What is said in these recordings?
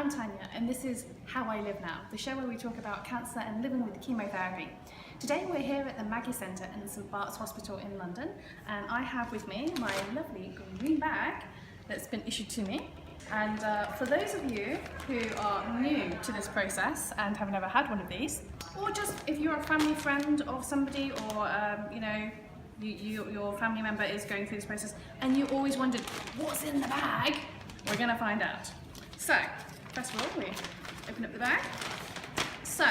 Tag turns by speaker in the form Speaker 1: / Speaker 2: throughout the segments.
Speaker 1: I'm Tanya, and this is How I Live Now, the show where we talk about cancer and living with chemotherapy. Today we're here at the Maggie Centre in the St Bart's Hospital in London, and I have with me my lovely green bag that's been issued to me. And for those of you who are new to this process and have never had one of these, or just if you're a family friend of somebody, or your family member is going through this process and you always wondered what's in the bag, we're going to find out. So, first of all, we open up the bag. So,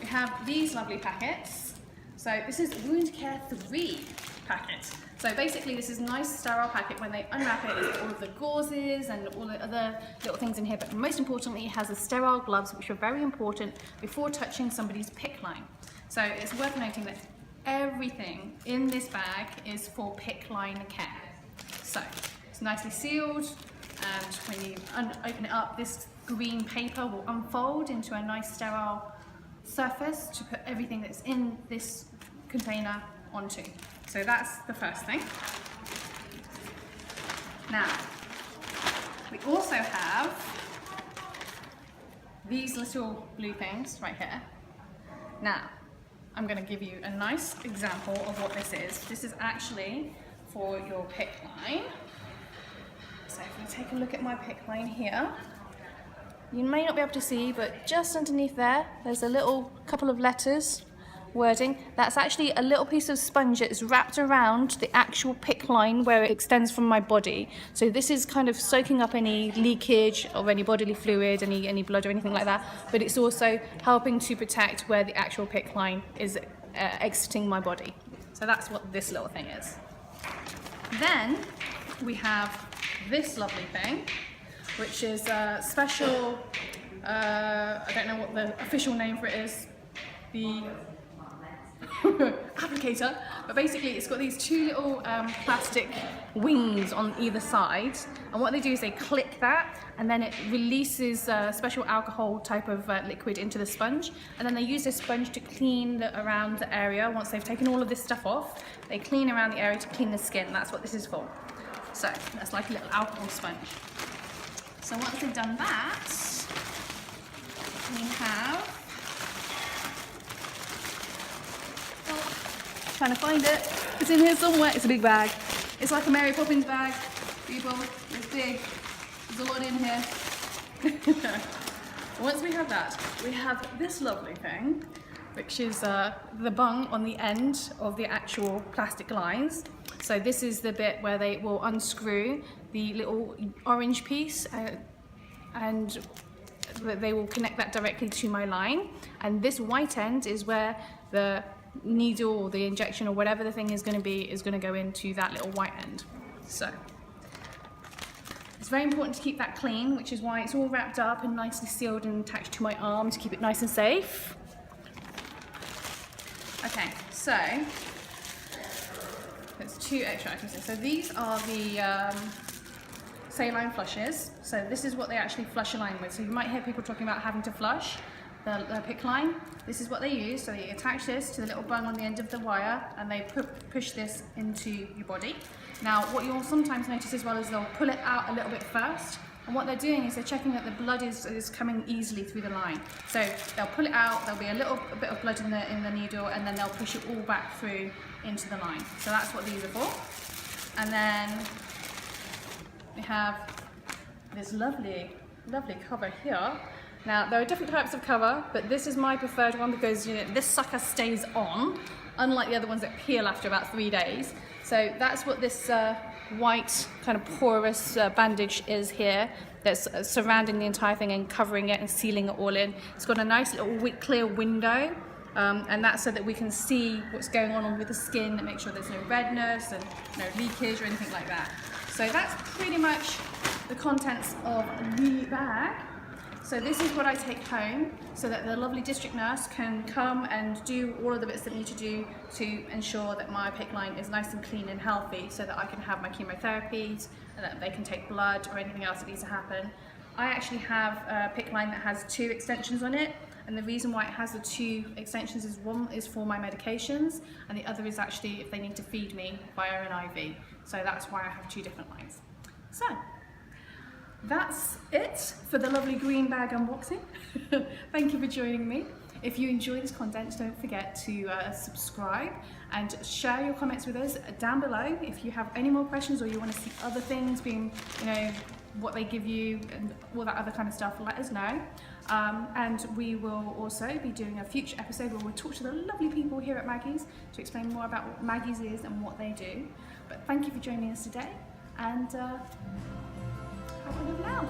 Speaker 1: we have these lovely packets. So, this is Wound Care 3 packet. So basically this is a nice sterile packet. When they unwrap it, it's all of the gauzes and all the other little things in here, but most importantly it has a sterile gloves, which are very important before touching somebody's PICC line. So it's worth noting that everything in this bag is for PICC line care. So it's nicely sealed, and when you open it up, this green paper will unfold into a nice sterile surface to put everything that's in this container onto. So that's the first thing. Now, we also have these little blue things right here. Now, I'm going to give you a nice example of what this is. This is actually for your PICC line. So if we take a look at my PICC line here, you may not be able to see, but just underneath there, there's a little couple of letters, wording. That's actually a little piece of sponge that is wrapped around the actual PICC line where it extends from my body. So this is kind of soaking up any leakage of any bodily fluid, any blood or anything like that, but it's also helping to protect where the actual PICC line is exiting my body. So that's what this little thing is. Then we have this lovely thing, which is a special, I don't know what the official name for it is, the applicator, but basically it's got these two little plastic wings on either side, and what they do is they click that, and then it releases a special alcohol type of liquid into the sponge, and then they use this sponge to clean around the area. Once they've taken all of this stuff off, they clean around the area to clean the skin. That's what this is for. So that's like a little alcohol sponge. So once they've done that, we have, trying to find it. It's in here somewhere. It's a big bag. It's like a Mary Poppins bag. People, it's big. There's a lot in here. Once we have that, we have this lovely thing, which is the bung on the end of the actual plastic lines. So this is the bit where they will unscrew the little orange piece, and they will connect that directly to my line. And this white end is where the needle or the injection or whatever the thing is going to go into that little white end. So it's very important to keep that clean, which is why it's all wrapped up and nicely sealed and attached to my arm to keep it nice and safe. Okay, so there's two extra items here. So these are the saline flushes. So this is what they actually flush a line with. So you might hear people talking about having to flush the PICC line. This is what they use. So they attach this to the little bung on the end of the wire, and they push this into your body. Now what you'll sometimes notice as well is they'll pull it out a little bit first, and what they're doing is they're checking that the blood is coming easily through the line. So they'll pull it out, there'll be a little bit of blood in the needle, and then they'll push it all back through into the line. So that's what these are for. And then we have this lovely cover here. Now, there are different types of cover, but this is my preferred one because, you know, this sucker stays on, unlike the other ones that peel after about 3 days. So that's what this white kind of porous bandage is here, that's surrounding the entire thing and covering it and sealing it all in. It's got a nice little clear window, and that's so that we can see what's going on with the skin and make sure there's no redness and no leakage or anything like that. So that's pretty much the contents of the bag. So this is what I take home so that the lovely district nurse can come and do all of the bits that need to do to ensure that my PICC line is nice and clean and healthy, so that I can have my chemotherapies and that they can take blood or anything else that needs to happen. I actually have a PICC line that has 2 extensions on it, and the reason why it has the 2 extensions is one is for my medications, and the other is actually if they need to feed me via an IV. So that's why I have 2 different lines. So that's it for the lovely green bag unboxing. Thank you for joining me. If you enjoy this content, don't forget to subscribe and share your comments with us down below. If you have any more questions or you want to see other things being, what they give you and all that other kind of stuff, let us know. And we will also be doing a future episode where we'll talk to the lovely people here at Maggie's to explain more about what Maggie's is and what they do. But thank you for joining us today, and have a good now.